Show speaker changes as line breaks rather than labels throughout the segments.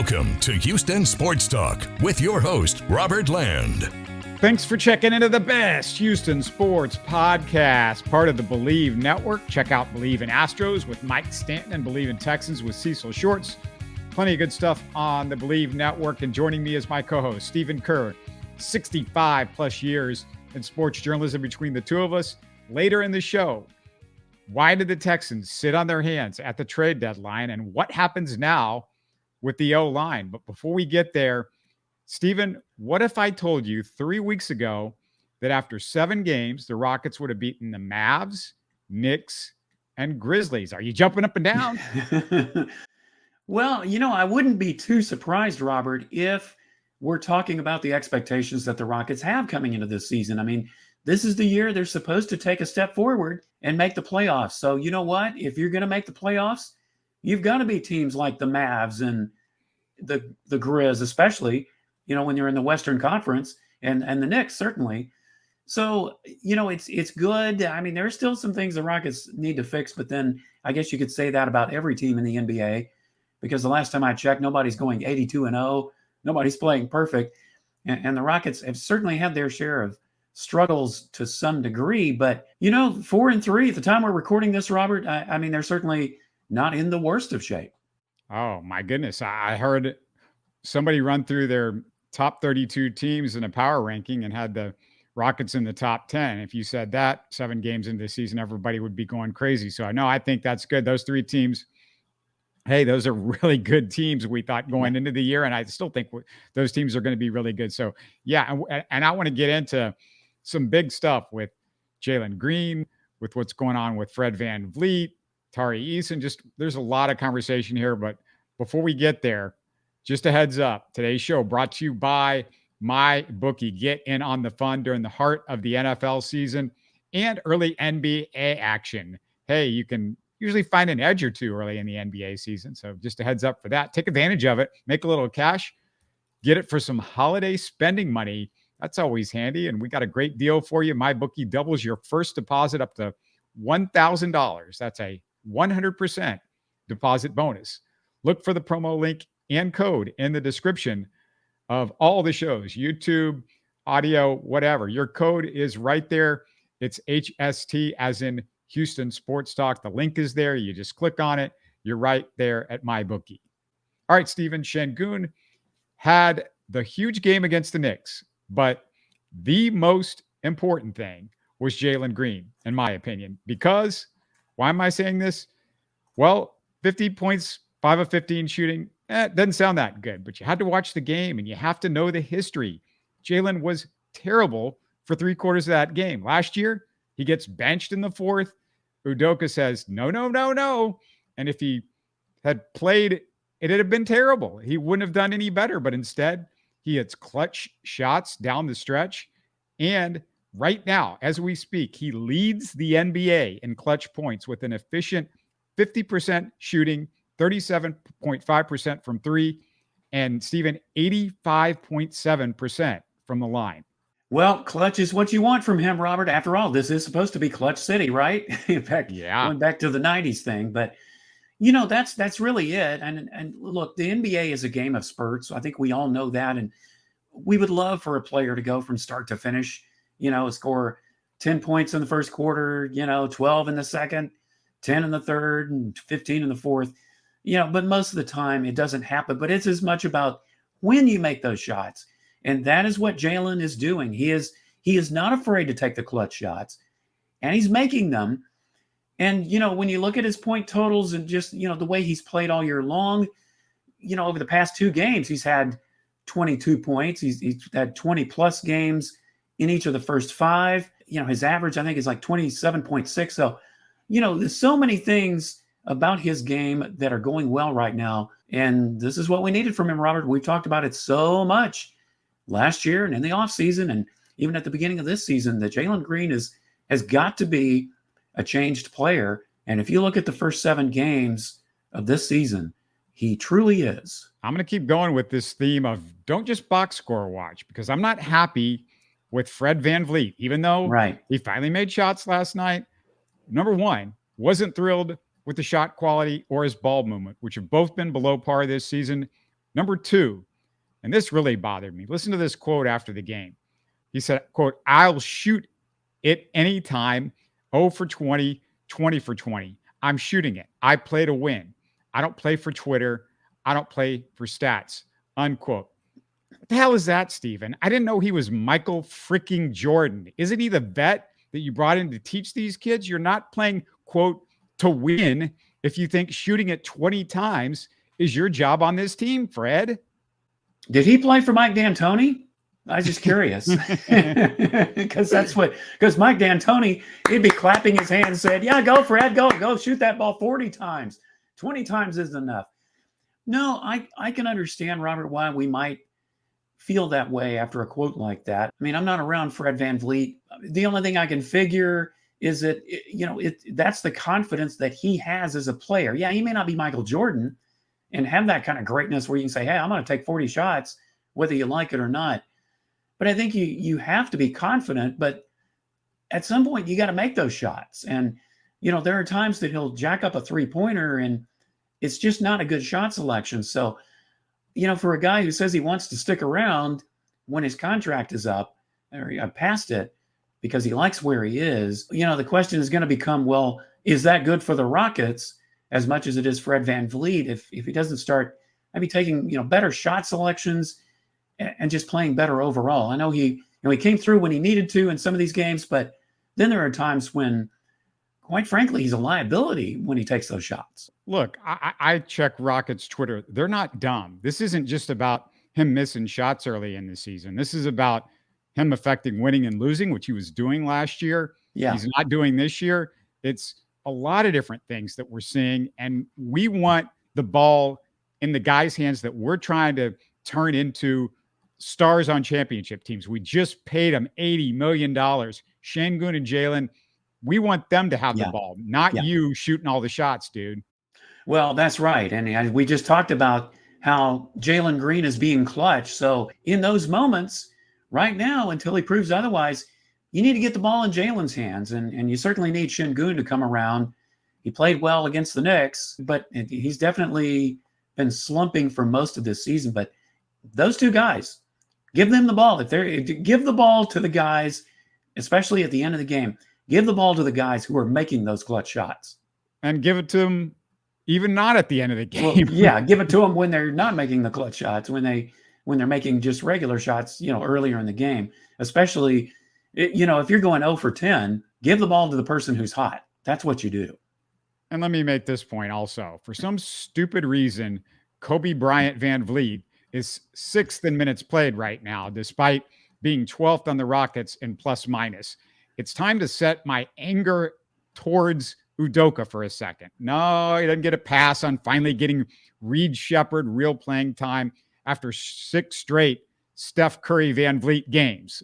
Welcome to Houston Sports Talk with your host, Robert Land.
Thanks for checking into the best Houston sports podcast, part of the Bleav Network. Check out Bleav in Astros with Mike Stanton and Bleav in Texans with Cecil Shorts. Plenty of good stuff on the Bleav Network. And joining me is my co-host, Stephen Kerr, 65 plus years in sports journalism between the two of us. Later in the show, why did the Texans sit on their hands at the trade deadline, and what happens now with the O-line? But before we get there, Stephen, what if I told you 3 weeks ago that after 7 games, the Rockets would have beaten the Mavs, Knicks, and Grizzlies? Are you jumping up and down?
Well, I wouldn't be too surprised, Robert, if we're talking about the expectations that the Rockets have coming into this season. I mean, this is the year they're supposed to take a step forward and make the playoffs. So you know what? If you're going to make the playoffs, you've got to be teams like the Mavs and the Grizz, especially, when you're in the Western Conference, and the Knicks, certainly. So, it's good. I mean, there are still some things the Rockets need to fix, but then I guess you could say that about every team in the NBA, because the last time I checked, nobody's going 82-0. Nobody's playing perfect. And the Rockets have certainly had their share of struggles to some degree, but 4-3 at the time we're recording this, Robert, I mean, they're certainly not in the worst of shape.
Oh my goodness. I heard somebody run through their top 32 teams in a power ranking and had the Rockets in the top 10. If you said that 7 games into the season, everybody would be going crazy. So I think that's good. Those 3 teams, hey, those are really good teams we thought going into the year. And I still think those teams are going to be really good. So yeah. And I want to get into some big stuff with Jalen Green, with what's going on with Fred VanVleet, Tari Eason. There's a lot of conversation here, but before we get there, just a heads up, today's show brought to you by MyBookie. Get in on the fun during the heart of the NFL season and early NBA action. Hey, you can usually find an edge or two early in the NBA season. So just a heads up for that. Take advantage of it. Make a little cash. Get it for some holiday spending money. That's always handy. And we got a great deal for you. MyBookie doubles your first deposit up to $1,000. That's a 100% deposit bonus. Look for the promo link and code in the description of all the shows, YouTube, audio, whatever. Your code is right there. It's HST, as in Houston Sports Talk. The link is there. You just click on it. You're right there at MyBookie. All right, Stephen, Şengün had the huge game against the Knicks, but the most important thing was Jalen Green, in my opinion, because why am I saying this? Well, 50 points, 5 of 15 shooting, doesn't sound that good, but you had to watch the game and you have to know the history. Jalen was terrible for 3/4 of that game. Last year, he gets benched in the 4th. Udoka says, no. And if he had played, it'd have been terrible. He wouldn't have done any better, but instead, he hits clutch shots down the stretch. And right now, as we speak, he leads the NBA in clutch points with an efficient 50% shooting, 37.5% from 3, and Stephen, 85.7% from the line.
Well, clutch is what you want from him, Robert. After all, this is supposed to be Clutch City, right? In fact, going back to the 90s thing. But, that's really it. And look, the NBA is a game of spurts. I think we all know that. And we would love for a player to go from start to finish, score 10 points in the first quarter, 12 in the second, 10 in the third, and 15 in the fourth. But most of the time it doesn't happen. But it's as much about when you make those shots. And that is what Jalen is doing. He is not afraid to take the clutch shots, and he's making them. And, when you look at his point totals and just, the way he's played all year long, over the past 2 games, he's had 22 points. He's had 20 plus games in each of the first 5. His average, I think, is like 27.6. So, there's so many things about his game that are going well right now. And this is what we needed from him, Robert. We've talked about it so much last year and in the offseason and even at the beginning of this season that Jalen Green has got to be a changed player. And if you look at the first 7 games of this season, he truly is.
I'm going to keep going with this theme of don't just box score watch, because I'm not happy with Fred VanVleet, even though he finally made shots last night. Number one, wasn't thrilled with the shot quality or his ball movement, which have both been below par this season. Number two, and this really bothered me. Listen to this quote after the game. He said, quote, "I'll shoot it anytime. 0 for 20, 20 for 20. I'm shooting it. I play to win. I don't play for Twitter. I don't play for stats," unquote. What the hell is that, Steven? I didn't know he was Michael freaking Jordan. Isn't he the vet that you brought in to teach these kids? You're not playing, quote, to win if you think shooting it 20 times is your job on this team, Fred.
Did he play for Mike D'Antoni? I was just curious. Because Mike D'Antoni, he'd be clapping his hands and said, "Yeah, go, Fred, go shoot that ball 40 times. 20 times isn't enough." No, I can understand, Robert, why we might feel that way after a quote like that. I mean, I'm not around Fred VanVleet. The only thing I can figure is that, that's the confidence that he has as a player. Yeah, he may not be Michael Jordan and have that kind of greatness where you can say, "Hey, I'm going to take 40 shots, whether you like it or not." But I think you have to be confident, but at some point you got to make those shots. And, there are times that he'll jack up a 3-pointer and it's just not a good shot selection. So, for a guy who says he wants to stick around when his contract is up or past it because he likes where he is, the question is going to become, well, is that good for the Rockets as much as it is Fred VanVleet if he doesn't start maybe taking, better shot selections and just playing better overall? I know he came through when he needed to in some of these games, but then there are times when, quite frankly, he's a liability when he takes those shots.
Look, I check Rockets Twitter. They're not dumb. This isn't just about him missing shots early in the season. This is about him affecting winning and losing, which he was doing last year.
Yeah.
He's not doing this year. It's a lot of different things that we're seeing, and we want the ball in the guys' hands that we're trying to turn into stars on championship teams. We just paid them $80 million. Şengün and Jalen, we want them to have the ball, not you shooting all the shots, dude.
Well, that's right. And we just talked about how Jalen Green is being clutch. So in those moments right now, until he proves otherwise, you need to get the ball in Jalen's hands. And you certainly need Şengün to come around. He played well against the Knicks, but he's definitely been slumping for most of this season. But those two guys, give them the ball. Give the ball to the guys, especially at the end of the game. Give the ball to the guys who are making those clutch shots.
And give it to them even not at the end of the game.
Well, give it to them when they're not making the clutch shots, when they're making just regular shots, earlier in the game. Especially, if you're going 0 for 10, give the ball to the person who's hot. That's what you do.
And let me make this point also. For some stupid reason, Kobe Bryant VanVleet is 6th in minutes played right now, despite being 12th on the Rockets in plus minus. It's time to set my anger towards Udoka for a second. No, he doesn't get a pass on finally getting Reed Shepherd real playing time after 6 straight Steph Curry VanVleet games.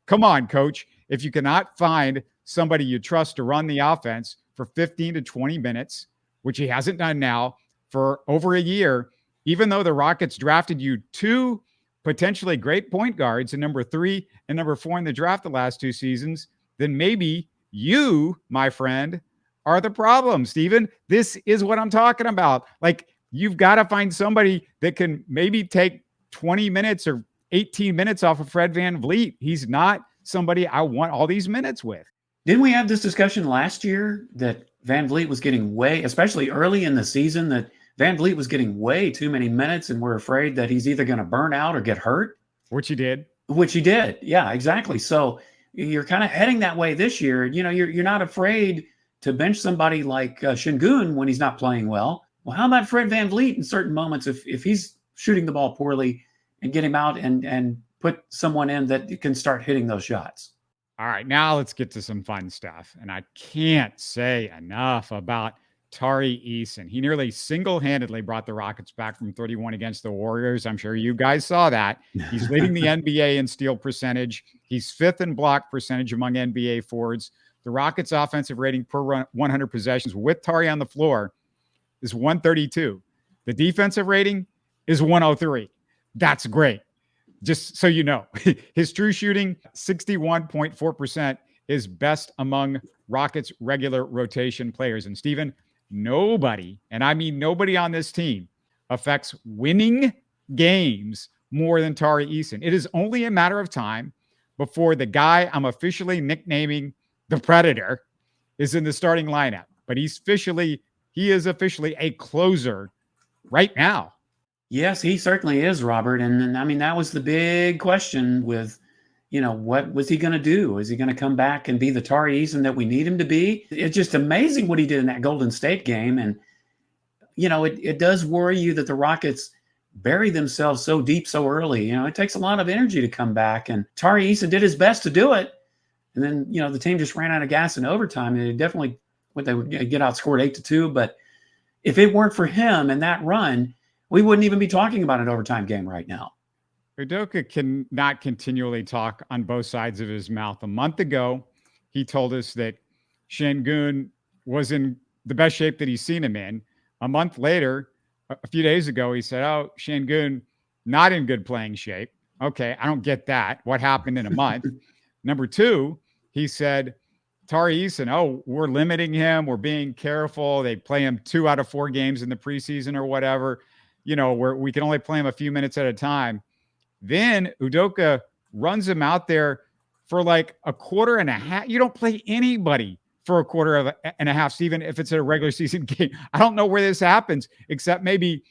Come on, coach. If you cannot find somebody you trust to run the offense for 15 to 20 minutes, which he hasn't done now for over a year, even though the Rockets drafted you 2 potentially great point guards in number 3 and number 4 in the draft the last 2 seasons, then maybe you, my friend, are the problem, Steven. This is what I'm talking about. Like, you've got to find somebody that can maybe take 20 minutes or 18 minutes off of Fred VanVleet. He's not somebody I want all these minutes with.
Didn't we have this discussion last year that VanVleet was getting especially early in the season, that VanVleet was getting way too many minutes and we're afraid that he's either going to burn out or get hurt?
Which he did.
Yeah, exactly. So you're kind of heading that way this year. You're not afraid to bench somebody like Şengün when he's not playing well. Well, how about Fred VanVleet in certain moments if he's shooting the ball poorly, and get him out and put someone in that can start hitting those shots?
All right, now let's get to some fun stuff. And I can't say enough about Tari Eason. He nearly single-handedly brought the Rockets back from 31 against the Warriors. I'm sure you guys saw that. He's leading the NBA in steal percentage. He's 5th in block percentage among NBA forwards. The Rockets' offensive rating per 100 possessions with Tari on the floor is 132. The defensive rating is 103. That's great. Just so you know, his true shooting, 61.4%, is best among Rockets regular rotation players. And Steven, nobody, and I mean nobody on this team, affects winning games more than Tari Eason. It is only a matter of time before the guy I'm officially nicknaming the Predator is in the starting lineup. But he is officially a closer right now.
Yes, he certainly is, Robert. And I mean, that was the big question with, what was he going to do? Is he going to come back and be the Tari Eason that we need him to be? It's just amazing what he did in that Golden State game. And, it does worry you that the Rockets bury themselves so deep so early. It takes a lot of energy to come back. And Tari Eason did his best to do it. And then, the team just ran out of gas in overtime. And it definitely, they would get outscored 8-2. But if it weren't for him and that run, we wouldn't even be talking about an overtime game right now.
Udoka cannot continually talk on both sides of his mouth. A month ago, he told us that Şengün was in the best shape that he's seen him in. A month later, a few days ago, he said, "Oh, Şengün not in good playing shape." Okay, I don't get that. What happened in a month? Number two, he said, Tari Eason, "Oh, we're limiting him. We're being careful. They play him 2 out of 4 games in the preseason or whatever. Where we can only play him a few minutes at a time." Then Udoka runs him out there for like a quarter and a half. You don't play anybody for a quarter and a half, even if it's a regular season game. I don't know where this happens, except maybe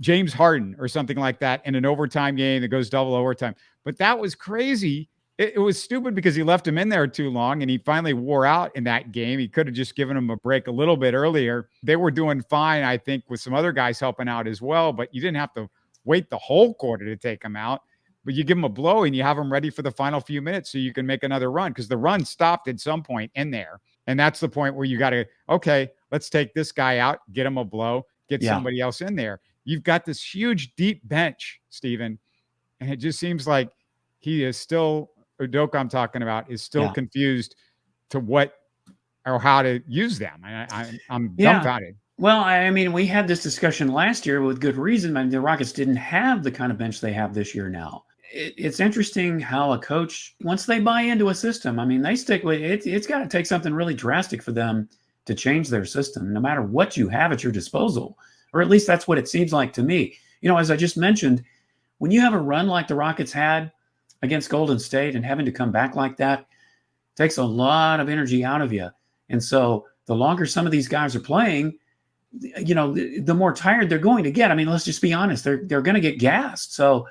James Harden or something like that in an overtime game that goes double overtime. But that was crazy. It was stupid because he left him in there too long, and he finally wore out in that game. He could have just given him a break a little bit earlier. They were doing fine, I think, with some other guys helping out as well, but you didn't have to wait the whole quarter to take him out. But you give him a blow and you have him ready for the final few minutes so you can make another run, because the run stopped at some point in there. And that's the point where you got to, okay, let's take this guy out, get him a blow, get somebody else in there. You've got this huge, deep bench, Stephen, and it just seems like he is still, Udoka I'm talking about, is still confused to what or how to use them. I'm dumbfounded.
Well, I mean, we had this discussion last year with good reason. I mean, the Rockets didn't have the kind of bench they have this year now. It's interesting how a coach, once they buy into a system, I mean, they stick with it. It's got to take something really drastic for them to change their system, no matter what you have at your disposal, or at least that's what it seems like to me. As I just mentioned, when you have a run like the Rockets had against Golden State and having to come back like that, it takes a lot of energy out of you. And so the longer some of these guys are playing, the more tired they're going to get. I mean, let's just be honest, they're going to get gassed. So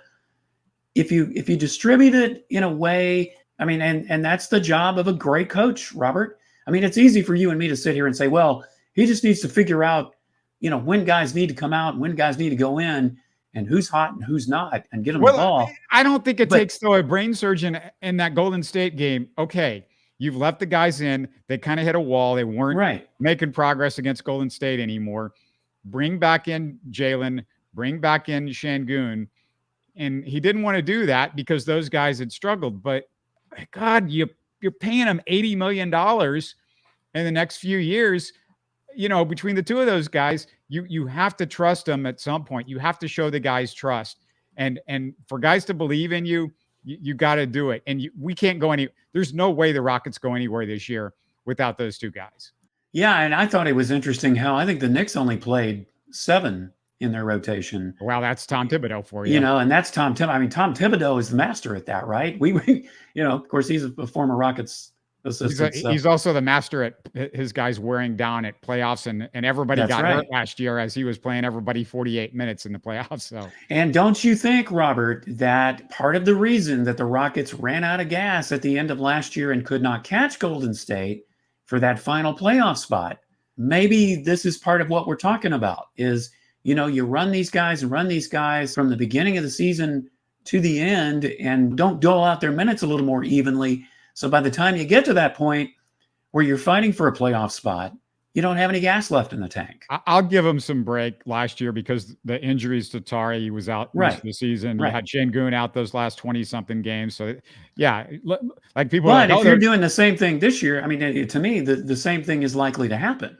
if you distribute it in a way, I mean, and that's the job of a great coach, Robert. I mean, it's easy for you and me to sit here and say, well, he just needs to figure out, when guys need to come out and when guys need to go in and who's hot and who's not, and get them the ball.
I don't think it takes, though, a brain surgeon in that Golden State game. Okay, you've left the guys in. They kind of hit a wall. They weren't making progress against Golden State anymore. Bring back in Jalen. Bring back in Şengün. And he didn't want to do that because those guys had struggled. But, God, you're paying them $80 million in the next few years. Between the two of those guys, you have to trust them at some point. You have to show the guys trust. And for guys to believe in you, you got to do it. And we can't go there's no way the Rockets go anywhere this year without those two guys.
Yeah, and I thought it was interesting how I think the Knicks only played 7 in their rotation.
Well, that's Tom Thibodeau for you.
And that's Tom Thibodeau. I mean, Tom Thibodeau is the master at that, right? Of course, he's a former Rockets assistant.
He's also the master at his guys wearing down at playoffs, and everybody got hurt last year as he was playing everybody 48 minutes in the playoffs. So,
and don't you think, Robert, that part of the reason that the Rockets ran out of gas at the end of last year and could not catch Golden State for that final playoff spot, maybe this is part of what we're talking about is, you run these guys from the beginning of the season to the end and don't dole out their minutes a little more evenly. So by the time you get to that point where you're fighting for a playoff spot, you don't have any gas left in the tank.
I'll give him some break last year because the injuries to Tari, he was out most of the season. You had Şengün out those last 20-something games. So, yeah, like people.
But if you're doing the same thing this year, I mean, to me, the same thing is likely to happen.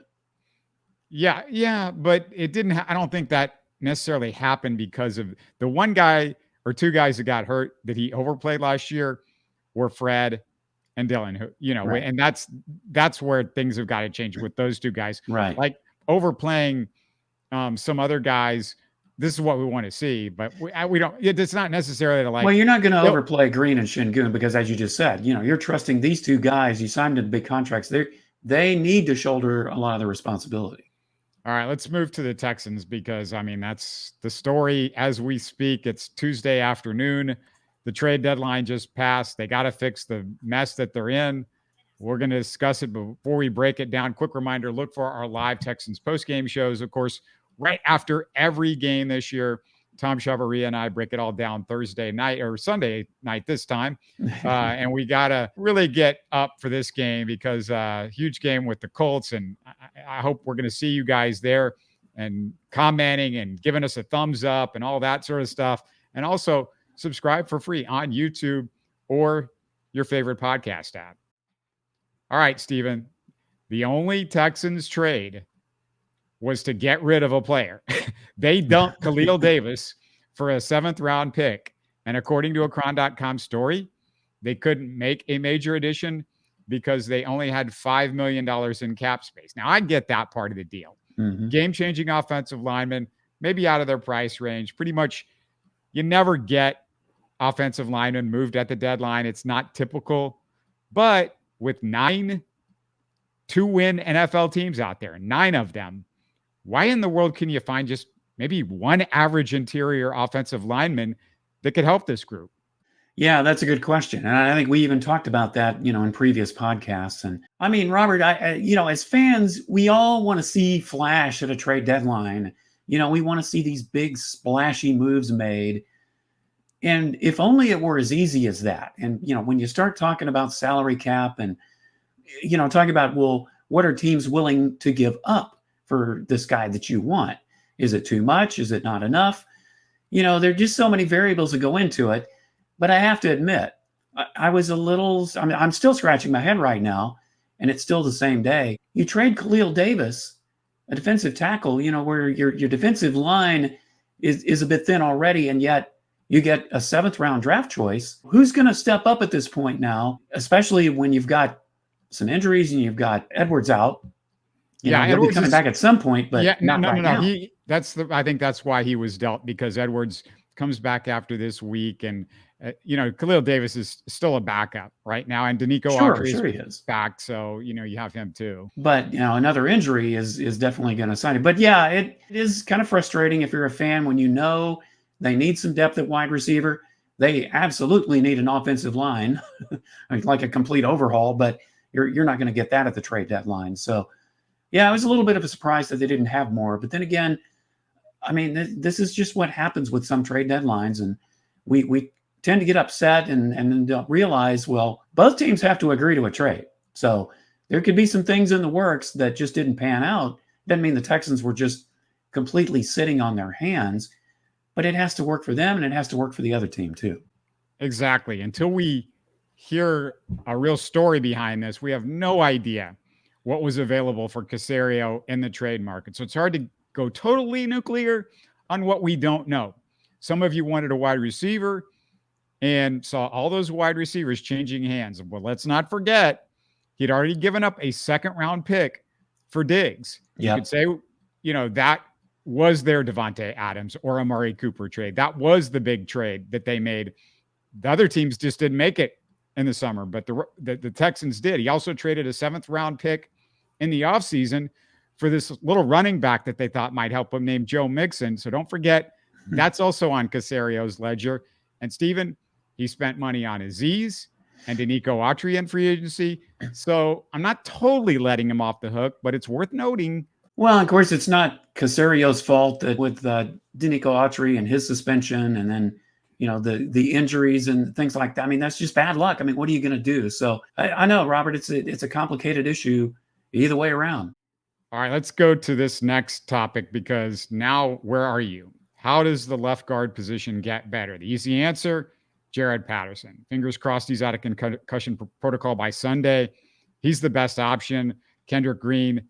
Yeah, but it didn't. I don't think that necessarily happened because of the one guy or two guys that got hurt that he overplayed last year were Fred and Dylan, who, and that's where things have got to change with those two guys.
Right.
Like overplaying some other guys this is what we want to see, but we don't. It's not necessarily to like.
Well, you're not going to overplay Green and Şengün because, as you just said, you're trusting these two guys. You signed them big contracts. They need to shoulder a lot of the responsibility.
All right, let's move to the Texans because, I mean, that's the story as we speak. It's Tuesday afternoon. The trade deadline just passed. They got to fix the mess that they're in. We're going to discuss it, but before we break it down, quick reminder, look for our live Texans postgame shows. Of course, right after every game this year, Tom Chavaria and I break it all down Thursday night or Sunday night this time. And we got to really get up for this game because huge game with the Colts. And I hope we're going to see you guys there and commenting and giving us a thumbs up and all that sort of stuff. And also subscribe for free on YouTube or your favorite podcast app. All right, Steven, the only Texans trade was to get rid of a player. They dumped Khalil Davis for a 7th-round pick. And according to a Cron.com story, they couldn't make a major addition because they only had $5 million in cap space. Now, I get that part of the deal. Mm-hmm. Game-changing offensive linemen, maybe out of their price range. Pretty much, you never get offensive linemen moved at the deadline. It's not typical. But with 9 2-win NFL teams out there, 9 of them, why in the world can you find just maybe one average interior offensive lineman that could help this group?
Yeah, that's a good question. And I think we even talked about that, in previous podcasts. And I mean, Robert, as fans, we all want to see flash at a trade deadline. We want to see these big splashy moves made. And if only it were as easy as that. And, when you start talking about salary cap and, talking about, well, what are teams willing to give up for this guy that you want? Is it too much? Is it not enough? There are just so many variables that go into it. But I have to admit, I was I'm still scratching my head right now, and it's still the same day. You trade Khalil Davis, a defensive tackle, where your defensive line is a bit thin already, and yet you get a 7th-round draft choice. Who's going to step up at this point now, especially when you've got some injuries and you've got Edwards out? He'll be coming back at some point, but not right now.
I think that's why he was dealt, because Edwards comes back after this week, and Khalil Davis is still a backup right now, and Nico Collins is back, so you have him too.
But another injury is definitely going to sign it. But yeah, it is kind of frustrating if you're a fan when they need some depth at wide receiver. They absolutely need an offensive line, like a complete overhaul, but you're not going to get that at the trade deadline. So yeah, it was a little bit of a surprise that they didn't have more. But then again, I mean, this is just what happens with some trade deadlines. And we tend to get upset and then don't realize, well, both teams have to agree to a trade. So there could be some things in the works that just didn't pan out. Doesn't mean the Texans were just completely sitting on their hands, but it has to work for them and it has to work for the other team too.
Exactly. Until we hear a real story behind this, we have no idea what was available for Caserio in the trade market. So it's hard to go totally nuclear on what we don't know. Some of you wanted a wide receiver and saw all those wide receivers changing hands. Well, let's not forget, he'd already given up a 2nd-round pick for Diggs. You could say, that was their Devontae Adams or Amari Cooper trade. That was the big trade that they made. The other teams just didn't make it in the summer, but the Texans did. He also traded a 7th-round pick in the offseason for this little running back that they thought might help him, named Joe Mixon. So don't forget, that's also on Caserio's ledger. And Steven, he spent money on Azeez and Nico Collins in free agency. So I'm not totally letting him off the hook, but it's worth noting.
Well, of course, it's not Caserio's fault that with Nico Collins and his suspension and then, the injuries and things like that. I mean, that's just bad luck. I mean, what are you going to do? So I know, Robert, it's a complicated issue either way around.
All right, let's go to this next topic because now where are you? How does the left guard position get better? The easy answer, Jared Patterson. Fingers crossed he's out of concussion protocol by Sunday. He's the best option. Kendrick Green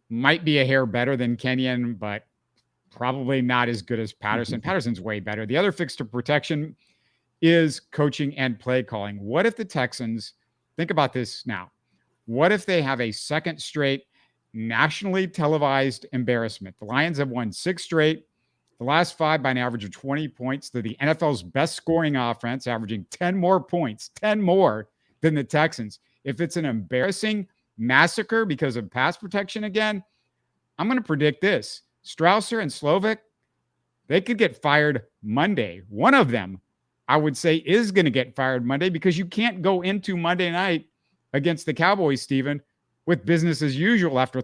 might be a hair better than Kenyon, but probably not as good as Patterson. Patterson's way better. The other fix to protection is coaching and play calling. What if the Texans, think about this now, what if they have a 2nd straight nationally televised embarrassment? The Lions have won 6 straight, The last 5 by an average of 20 points. They're the NFL's best scoring offense, averaging 10 more points, 10 more than the Texans. If it's an embarrassing massacre because of pass protection again, I'm going to predict this. Strausser and Slowik, they could get fired Monday. One of them, I would say, is going to get fired Monday because you can't go into Monday night against the Cowboys, Stephen, with business as usual after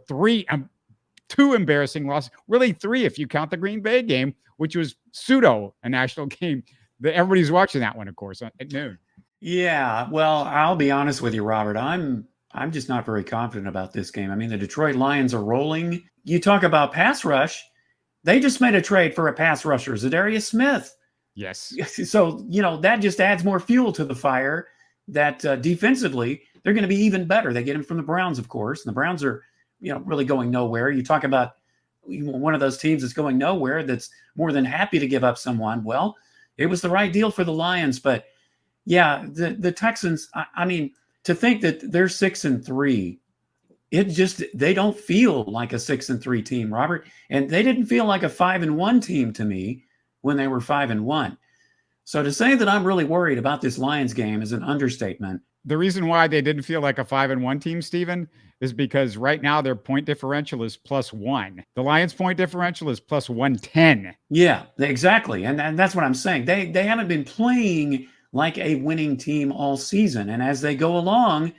2 embarrassing losses. Really 3 if you count the Green Bay game, which was pseudo a national game. Everybody's watching that one, of course, at noon.
Yeah, well, I'll be honest with you, Robert. I'm just not very confident about this game. I mean, the Detroit Lions are rolling. You talk about pass rush. They just made a trade for a pass rusher, Zadarius Smith.
Yes.
So, that just adds more fuel to the fire that defensively, they're going to be even better. They get him from the Browns, of course. And the Browns are, really going nowhere. You talk about one of those teams that's going nowhere that's more than happy to give up someone. Well, it was the right deal for the Lions. But, yeah, the Texans, I mean, to think that they're 6-3, they don't feel like a 6-3 team, Robert. And they didn't feel like a 5-1 team to me when they were 5-1. So to say that I'm really worried about this Lions game is an understatement.
The reason why they didn't feel like a 5-1 team, Stephen, is because right now their point differential is +1. The Lions' point differential is +110.
Yeah, exactly. And that's what I'm saying. They haven't been playing like a winning team all season. And as they go along,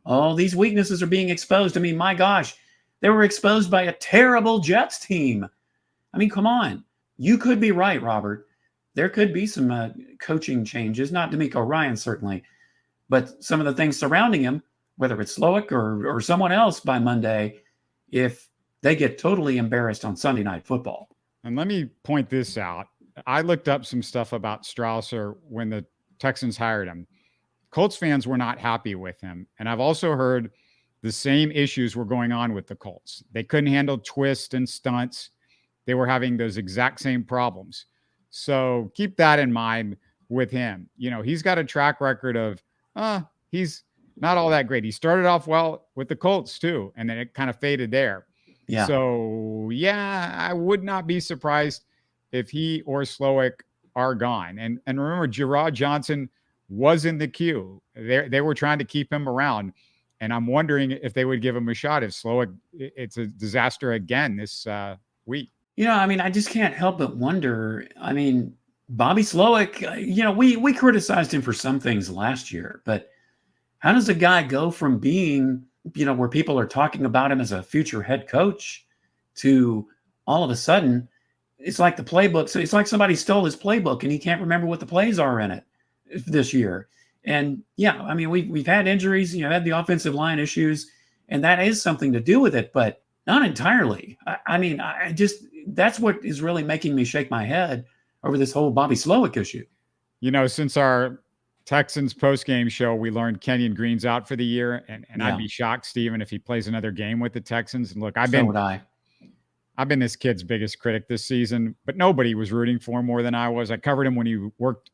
all these weaknesses are being exposed. I mean, my gosh, they were exposed by a terrible Jets team. I mean, come on. You could be right, Robert. There could be some coaching changes, not D'Amico Ryan, certainly, but some of the things surrounding him, whether it's Slowik or someone else by Monday, if they get totally embarrassed on Sunday Night Football.
And let me point this out. I looked up some stuff about Strausser when the Texans hired him. Colts fans were not happy with him. And I've also heard the same issues were going on with the Colts. They couldn't handle twists and stunts. They were having those exact same problems. So keep that in mind with him. He's got a track record of, he's not all that great. He started off well with the Colts too, and then it kind of faded there. Yeah. So, yeah, I would not be surprised if he or Slowik are gone. And remember, Gerard Johnson was in the queue. They were trying to keep him around. And I'm wondering if they would give him a shot if Slowik, it's a disaster again this week.
I just can't help but wonder. I mean, Bobby Slowik, we criticized him for some things last year, but how does a guy go from being, where people are talking about him as a future head coach to all of a sudden, it's like the playbook. So it's like somebody stole his playbook and he can't remember what the plays are in it this year. And yeah, I mean, we've had injuries, had the offensive line issues, and that is something to do with it, but not entirely. I just, that's what is really making me shake my head over this whole Bobby Slowik issue.
Since our Texans postgame show, we learned Kenyon Green's out for the year, and yeah. I'd be shocked, Stephen, if he plays another game with the Texans. And look, I've been this kid's biggest critic this season, but nobody was rooting for him more than I was. I covered him when he worked,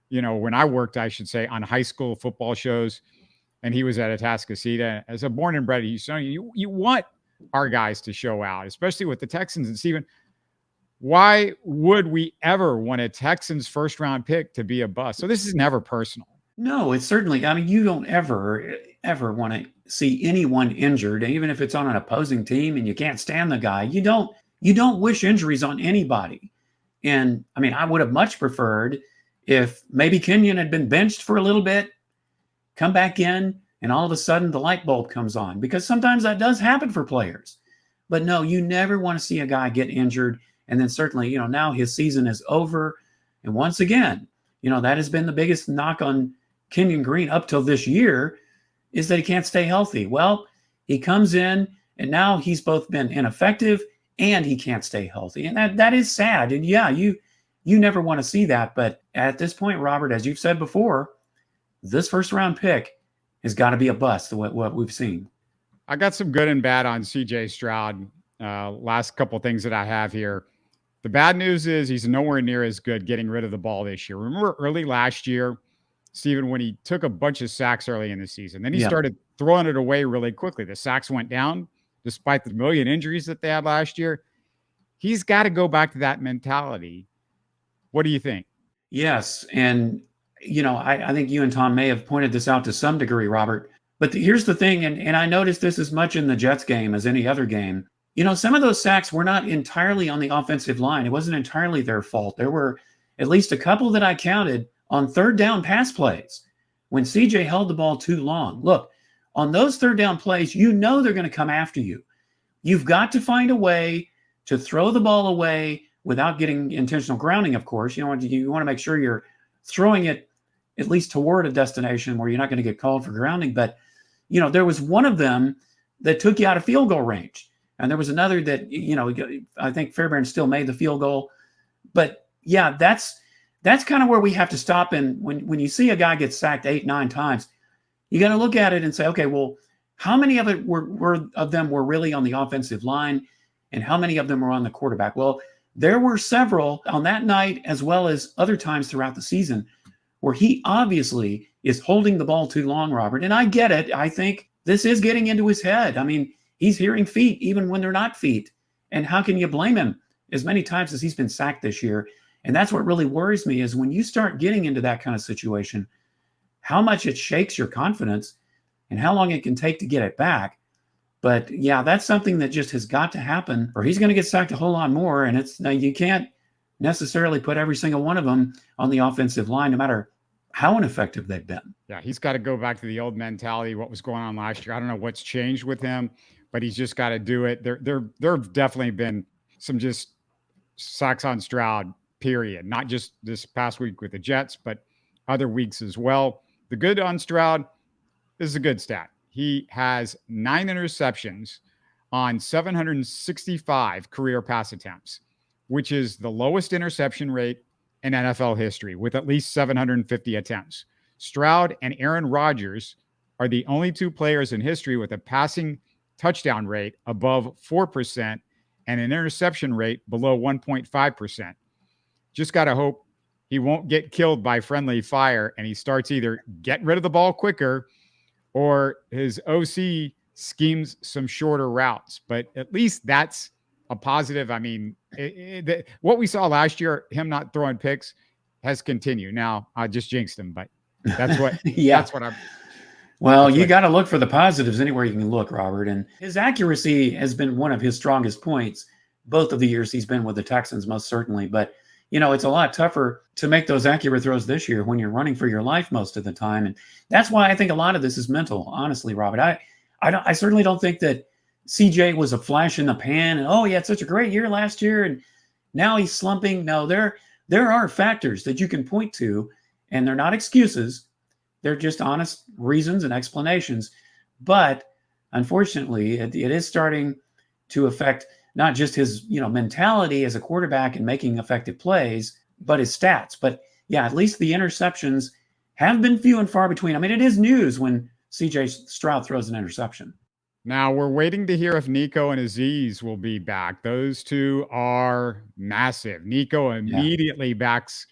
when I worked, I should say, on high school football shows, and he was at Atascocita. As a born and bred Houstonian, you want our guys to show out, especially with the Texans. And Stephen, why would we ever want a Texans first round pick to be a bust? So this is never personal.
No, it's certainly, you don't ever want to see anyone injured, even if it's on an opposing team and you can't stand the guy. You don't wish injuries on anybody. And I would have much preferred if maybe Kenyon had been benched for a little bit, come back in, and all of a sudden the light bulb comes on, because sometimes that does happen for players. But no, you never want to see a guy get injured. And then certainly, now his season is over. And once again, that has been the biggest knock on Kenyon Green up till this year, is that he can't stay healthy. Well, he comes in and now he's both been ineffective and he can't stay healthy. And that is sad. And yeah, you never want to see that. But at this point, Robert, as you've said before, this first round pick has got to be a bust, what we've seen.
I got some good and bad on CJ Stroud. Last couple things that I have here. The bad news is he's nowhere near as good getting rid of the ball this year. Remember early last year, Stephen, when he took a bunch of sacks early in the season, then he started throwing it away really quickly. The sacks went down despite the million injuries that they had last year. he's got to go back to that mentality. What do you think?
Yes. And, I think you and Tom may have pointed this out to some degree, Robert. But here's the thing, and I noticed this as much in the Jets game as any other game. Some of those sacks were not entirely on the offensive line. It wasn't entirely their fault. There were at least a couple that I counted on third down pass plays when CJ held the ball too long. Look, on those third down plays, they're going to come after you. You've got to find a way to throw the ball away without getting intentional grounding, of course. You want to make sure you're throwing it at least toward a destination where you're not going to get called for grounding. But, there was one of them that took you out of field goal range. And there was another that, I think Fairbairn still made the field goal. But, yeah, that's kind of where we have to stop. And when you see a guy get sacked 8-9 times, you got to look at it and say, okay, well, how many of them were really on the offensive line, and how many of them were on the quarterback? Well, there were several on that night, as well as other times throughout the season, where he obviously is holding the ball too long, Robert. And I get it. I think this is getting into his head. I mean, he's hearing feet even when they're not feet. And how can you blame him as many times as he's been sacked this year? And that's what really worries me, is when you start getting into that kind of situation, how much it shakes your confidence and how long it can take to get it back. But yeah, that's something that just has got to happen, or he's going to get sacked a whole lot more. And you can't necessarily put every single one of them on the offensive line, no matter how ineffective they've been.
Yeah, he's got to go back to the old mentality, what was going on last year. I don't know what's changed with him, but he's just got to do it. There have definitely been some just sacks on Stroud, period. Not just this past week with the Jets, but other weeks as well. The good on Stroud, this is a good stat. He has 9 interceptions on 765 career pass attempts, which is the lowest interception rate in NFL history, with at least 750 attempts. Stroud and Aaron Rodgers are the only 2 players in history with a passing touchdown rate above 4% and an interception rate below 1.5%. Just got to hope he won't get killed by friendly fire and he starts either getting rid of the ball quicker or his OC schemes some shorter routes. But at least that's a positive. I mean, what we saw last year, him not throwing picks, has continued. Now, I just jinxed him, but that's what that's what I'm.
Well, you got to look for the positives anywhere you can look, Robert. And his accuracy has been one of his strongest points both of the years he's been with the Texans, most certainly. But, it's a lot tougher to make those accurate throws this year when you're running for your life most of the time. And that's why I think a lot of this is mental, honestly, Robert. I certainly don't think that CJ was a flash in the pan and, he had such a great year last year and now he's slumping. No, there are factors that you can point to, and they're not excuses. They're just honest reasons and explanations. But unfortunately, it is starting to affect not just his, mentality as a quarterback and making effective plays, but his stats. But yeah, at least the interceptions have been few and far between. I mean, it is news when CJ Stroud throws an interception.
Now we're waiting to hear if Nico and Azeez will be back. Those 2 are massive. Nico immediately backs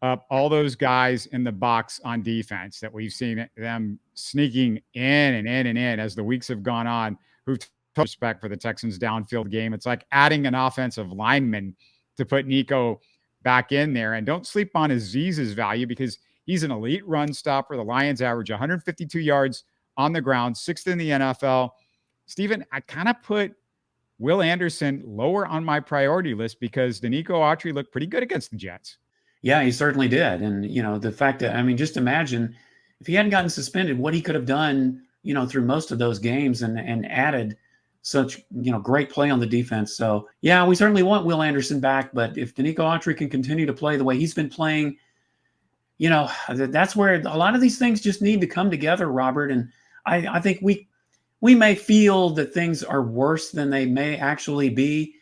up all those guys in the box on defense that we've seen them sneaking in and in and in as the weeks have gone on, who've took respect for the Texans downfield game. It's like adding an offensive lineman to put Nico back in there. And don't sleep on Azeez's value because he's an elite run stopper. The Lions average 152 yards on the ground, 6th in the NFL. Steven, I kind of put Will Anderson lower on my priority list because Danico Autry looked pretty good against the Jets.
Yeah, he certainly did. And, the fact that, just imagine if he hadn't gotten suspended, what he could have done, through most of those games and added such, great play on the defense. So, yeah, we certainly want Will Anderson back. But if Danico Autry can continue to play the way he's been playing, that's where a lot of these things just need to come together, Robert. And I think we may feel that things are worse than they may actually be,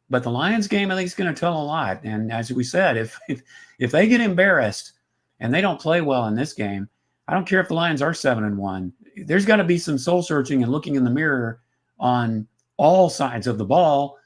but the Lions game, I think, is going to tell a lot. And as we said, if they get embarrassed and they don't play well in this game, I don't care if the Lions are 7-1. There's got to be some soul searching and looking in the mirror on all sides of the ball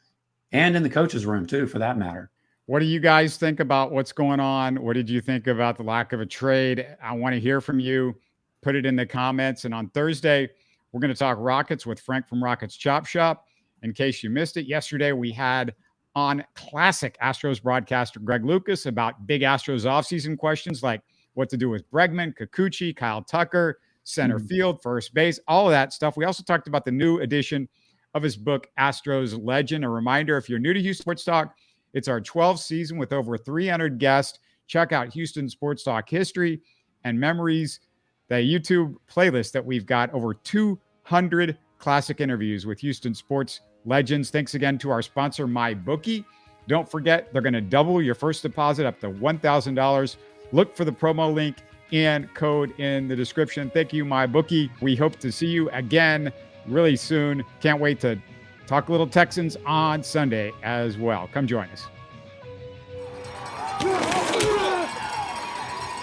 and in the coach's room too, for that matter.
What do you guys think about what's going on? What did you think about the lack of a trade? I want to hear from you. Put it in the comments. And on Thursday, we're going to talk Rockets with Frank from Rockets Chop Shop. In case you missed it, yesterday we had on classic Astros broadcaster Greg Lucas about big Astros offseason questions like what to do with Bregman, Kikuchi, Kyle Tucker, center field, first base, all of that stuff. We also talked about the new edition of his book, Astros Legend. A reminder, if you're new to Houston Sports Talk, it's our 12th season with over 300 guests. Check out Houston Sports Talk History and Memories, the YouTube playlist that we've got over 200 classic interviews with Houston sports legends. Thanks again to our sponsor, MyBookie. Don't forget, they're going to double your first deposit up to $1,000. Look for the promo link and code in the description. Thank you, MyBookie. We hope to see you again really soon. Can't wait to talk a little Texans on Sunday as well. Come join us.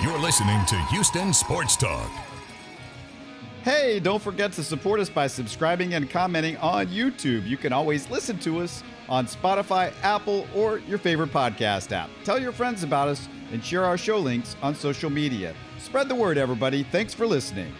You're listening to Houston Sports Talk.
Hey, don't forget to support us by subscribing and commenting on YouTube. You can always listen to us on Spotify, Apple, or your favorite podcast app. Tell your friends about us and share our show links on social media. Spread the word, everybody. Thanks for listening.